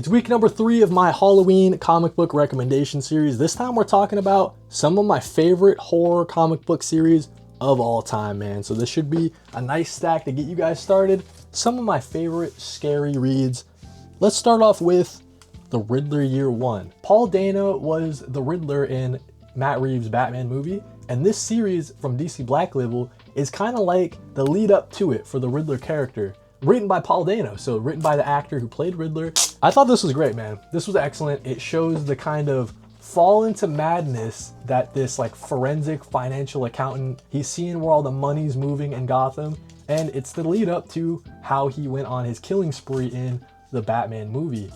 It's week number 3 of my Halloween comic book recommendation series. This time we're talking about some of my favorite horror comic book series of all time, man. So this should be a nice stack to get you guys started. Some of my favorite scary reads. Let's start off with The Riddler Year 1. Paul Dano was the Riddler in Matt Reeves' Batman movie, and this series from DC Black Label is kind of like the lead up to it for the Riddler character. Written by Paul Dano, so written by the actor who played Riddler. I thought this was great, man. This was excellent. It shows the kind of fall into madness that this like forensic financial accountant, he's seeing where all the money's moving in Gotham, and it's the lead up to how he went on his killing spree in the Batman movie.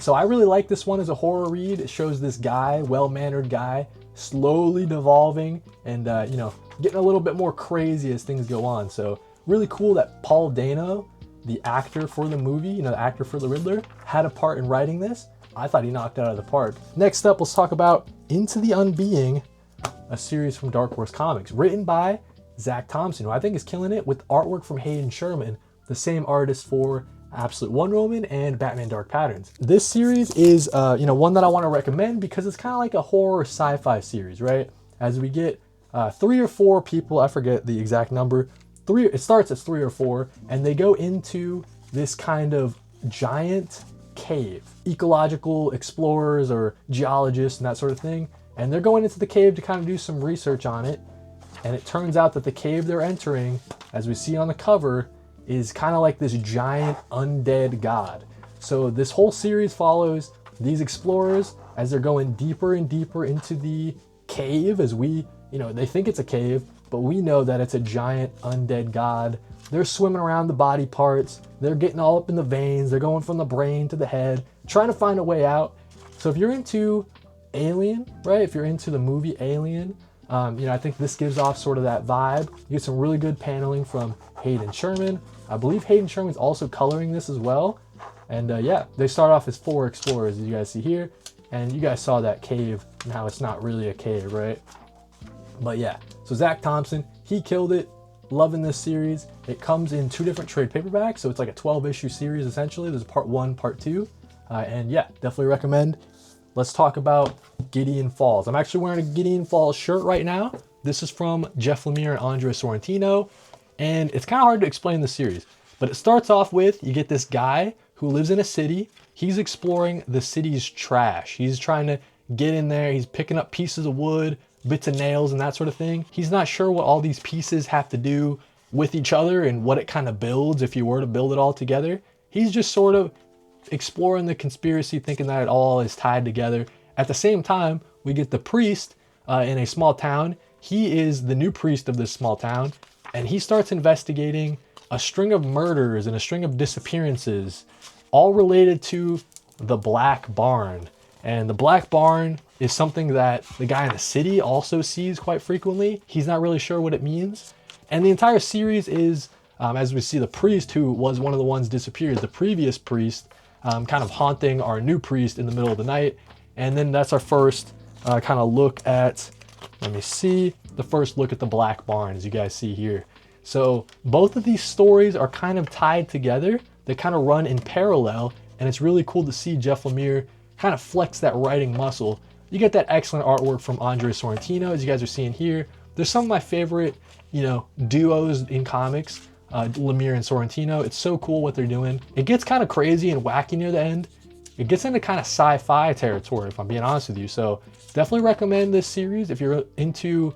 So I really like this one as a horror read. It shows this guy, well-mannered guy, slowly devolving and getting a little bit more crazy as things go on. So really cool that Paul Dano, the actor for the movie, the actor for the Riddler, had a part in writing this. I thought he knocked it out of the park. Next up, let's talk about Into the Unbeing, a series from Dark Horse Comics, written by Zach Thompson, who I think is killing it, with artwork from Hayden Sherman, the same artist for Absolute Wonder Woman and Batman Dark Patterns. This series is one that I want to recommend because it's kind of like a horror sci-fi series, right? As we get 3 or 4 people, I forget the exact number, it starts as 3 or 4, and they go into this kind of giant cave. Ecological explorers or geologists and that sort of thing, and they're going into the cave to kind of do some research on it, and it turns out that the cave they're entering, as we see on the cover, is kind of like this giant undead god. So this whole series follows these explorers as they're going deeper and deeper into the cave, as they think it's a cave, but we know that it's a giant undead god. They're swimming around the body parts. They're getting all up in the veins. They're going from the brain to the head, trying to find a way out. So if you're into Alien, right? If you're into the movie Alien, I think this gives off sort of that vibe. You get some really good paneling from Hayden Sherman. I believe Hayden Sherman's also coloring this as well. And they start off as 4 explorers, as you guys see here. And you guys saw that cave and how it's not really a cave, right? But yeah, so Zach Thompson, he killed it. Loving this series. It comes in 2 different trade paperbacks, so it's like a 12-issue series essentially. There's part 1, part 2, and yeah, definitely recommend. Let's talk about Gideon Falls. I'm actually wearing a Gideon Falls shirt right now. This is from Jeff Lemire and Andre Sorrentino, and it's kind of hard to explain the series, but it starts off with, you get this guy who lives in a city. He's exploring the city's trash. He's trying to get in there. He's picking up pieces of wood, bits of nails and that sort of thing. He's not sure what all these pieces have to do with each other and what it kind of builds if you were to build it all together. He's just sort of exploring the conspiracy, thinking that it all is tied together. At the same time, we get the priest in a small town. He is the new priest of this small town, and he starts investigating a string of murders and a string of disappearances, all related to the Black Barn. And the Black Barn is something that the guy in the city also sees quite frequently. He's not really sure what it means. And the entire series is, as we see the priest, who was one of the ones disappeared, the previous priest, kind of haunting our new priest in the middle of the night. And then that's our first kind of look at, the first look at the Black Barn, as you guys see here. So both of these stories are kind of tied together. They kind of run in parallel, and it's really cool to see Jeff Lemire kind of flex that writing muscle. You get that excellent artwork from Andre Sorrentino, as you guys are seeing here. There's some of my favorite, duos in comics, Lemire and Sorrentino. It's so cool what they're doing. It gets kind of crazy and wacky near the end. It gets into kind of sci-fi territory, if I'm being honest with you. So definitely recommend this series if you're into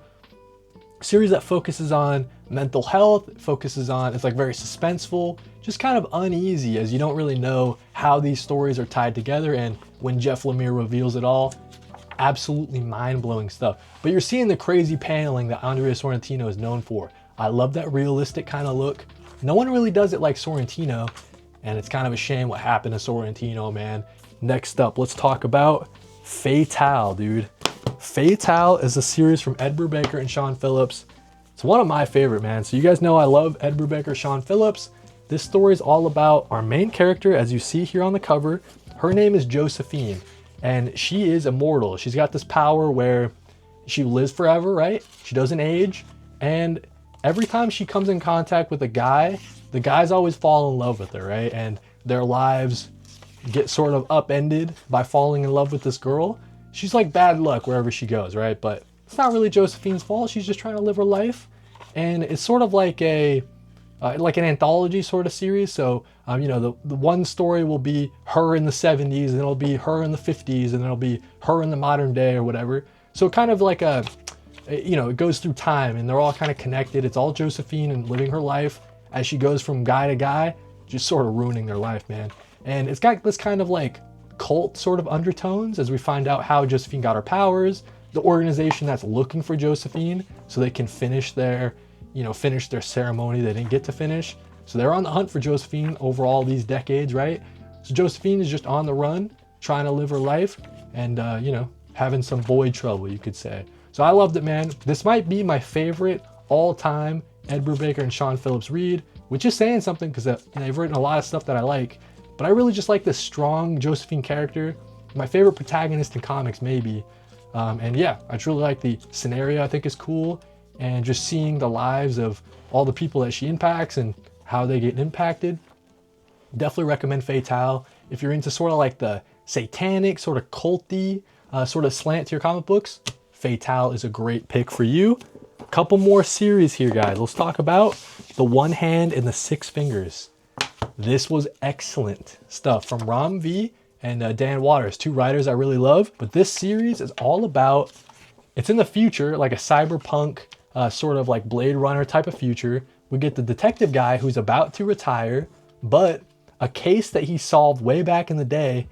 a series that focuses on mental health, it's like very suspenseful, just kind of uneasy as you don't really know how these stories are tied together. And when Jeff Lemire reveals it all, absolutely mind-blowing stuff. But you're seeing the crazy paneling that Andrea Sorrentino is known for. I love that realistic kind of look. No one really does it like Sorrentino, and it's kind of a shame what happened to Sorrentino, man. Next up, let's talk about Fatale, dude. Fatale is a series from Ed Brubaker and Sean Phillips. It's one of my favorite, man. So you guys know I love Ed Brubaker, Sean Phillips. This story is all about our main character, as you see here on the cover. Her name is Josephine, and she is immortal. She's got this power where she lives forever, right? She doesn't age, and every time she comes in contact with a guy, the guys always fall in love with her, right? And their lives get sort of upended by falling in love with this girl. She's like bad luck wherever she goes, right? But it's not really Josephine's fault. She's just trying to live her life. And it's sort of like like an anthology sort of series. So, you know, the one story will be her in the 70s, and it'll be her in the 50s, and it'll be her in the modern day or whatever. So kind of like you know, it goes through time, and they're all kind of connected. It's all Josephine and living her life as she goes from guy to guy, just sort of ruining their life, man. And it's got this kind of like cult sort of undertones as we find out how Josephine got her powers, the organization that's looking for Josephine so they can finish their, you know, finish their ceremony they didn't get to finish. So they're on the hunt for Josephine over all these decades, right? So Josephine is just on the run, trying to live her life and, you know, having some boy trouble, you could say. So I loved it, man. This might be my favorite all-time Ed Brubaker and Sean Phillips read, which is saying something because they've written a lot of stuff that I like. But I really just like this strong Josephine character. My favorite protagonist in comics, maybe. And yeah, I truly like the scenario. I think is cool. And just seeing the lives of all the people that she impacts and how they get impacted. Definitely recommend Fatale. If you're into sort of like the satanic, sort of culty, sort of slant to your comic books, Fatale is a great pick for you. A couple more series here, guys. Let's talk about The One Hand and the Six Fingers. This was excellent stuff from Ram V and Dan Waters, two writers I really love. But this series is all about, it's in the future, like a cyberpunk, sort of like Blade Runner type of future. We get the detective guy who's about to retire, but a case that he solved way back in the day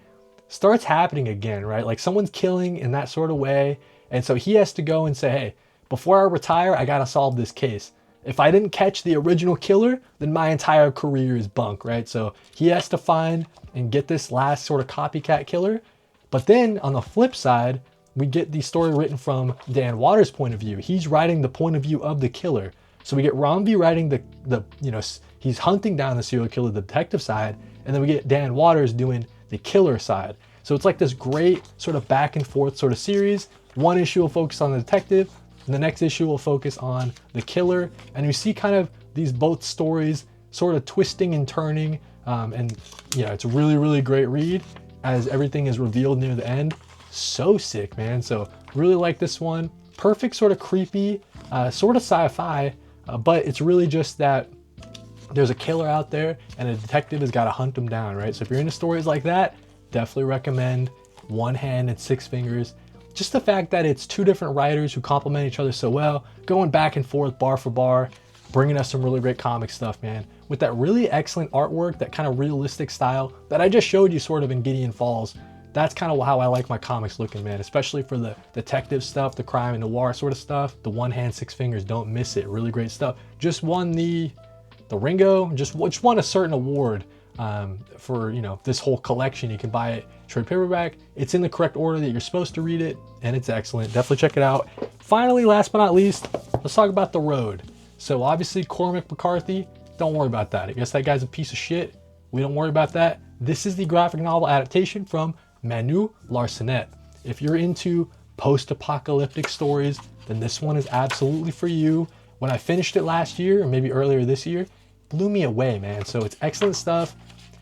starts happening again, right? Like someone's killing in that sort of way. And so he has to go and say, hey, before I retire, I got to solve this case. If I didn't catch the original killer, then my entire career is bunk, right? So he has to find and get this last sort of copycat killer. But then on the flip side, we get the story written from Dan Waters' point of view. He's writing the point of view of the killer. So we get Romby writing the you know, he's hunting down the serial killer, the detective side, and then we get Dan Waters doing the killer side. So it's like this great sort of back and forth sort of series. One issue will focus on the detective, and the next issue will focus on the killer. And you see kind of these both stories sort of twisting and turning. And yeah, it's a really, really great read as everything is revealed near the end. So sick, man. So really like this one. Perfect sort of creepy, sort of sci-fi, but it's really just that there's a killer out there and a detective has got to hunt him down, right? So if you're into stories like that, definitely recommend One Hand and Six Fingers. Just the fact that it's two different writers who complement each other so well, going back and forth bar for bar, bringing us some really great comic stuff, man. With that really excellent artwork, that kind of realistic style that I just showed you sort of in Gideon Falls. That's kind of how I like my comics looking, man, especially for the detective stuff, the crime and noir sort of stuff. The One Hand, Six Fingers, don't miss it. Really great stuff. Just won the Ringo, just won a certain award for, you know, this whole collection. You can buy it trade paperback. It's in the correct order that you're supposed to read it, and it's excellent. Definitely check it out. Finally, last but not least, let's talk about The Road. So obviously Cormac McCarthy, don't worry about that. I guess that guy's a piece of shit. We don't worry about that. This is the graphic novel adaptation from Manu Larsenet. If you're into post-apocalyptic stories, then this one is absolutely for you. When I finished it last year, or maybe earlier this year, blew me away, man. So it's excellent stuff.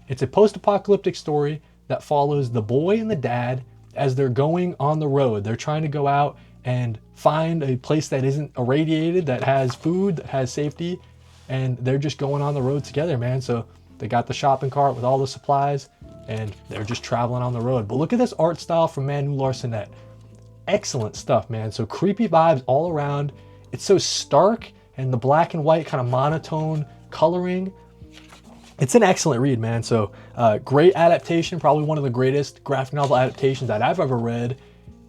It's a post-apocalyptic story that follows the boy and the dad as they're going on the road. They're trying to go out and find a place that isn't irradiated, that has food, that has safety, and they're just going on the road together, man. So they got the shopping cart with all the supplies, and they're just traveling on the road. But look at this art style from Manu Larsenet. Excellent stuff, man. So creepy vibes all around. It's so stark, and the black and white kind of monotone coloring. It's an excellent read, man. So great adaptation, probably one of the greatest graphic novel adaptations that I've ever read,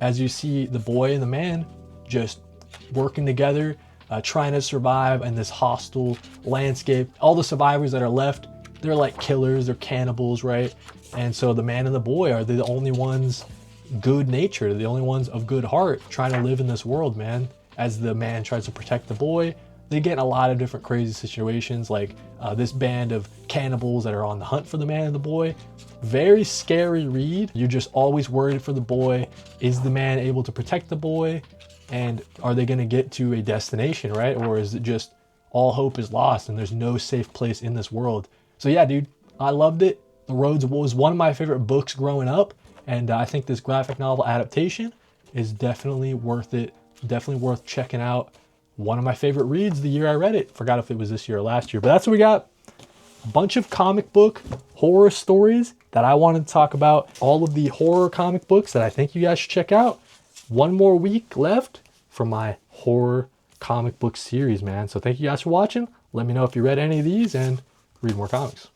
as you see the boy and the man just working together, trying to survive in this hostile landscape. All the survivors that are left, they're like killers, they're cannibals, right? And so the man and the boy are the only ones good natured, the only ones of good heart, trying to live in this world, man. As the man tries to protect the boy, they get in a lot of different crazy situations, like this band of cannibals that are on the hunt for the man and the boy. Very scary read. You're just always worried for the boy. Is the man able to protect the boy? And are they going to get to a destination, right? Or is it just all hope is lost and there's no safe place in this world? So yeah, dude, I loved it. The Roads was one of my favorite books growing up, and I think this graphic novel adaptation is definitely worth it. Definitely worth checking out. One of my favorite reads the year I read it. Forgot if it was this year or last year, but that's what we got. A bunch of comic book horror stories that I wanted to talk about. All of the horror comic books that I think you guys should check out. One more week left for my horror comic book series, man. So thank you guys for watching. Let me know if you read any of these and read more comics.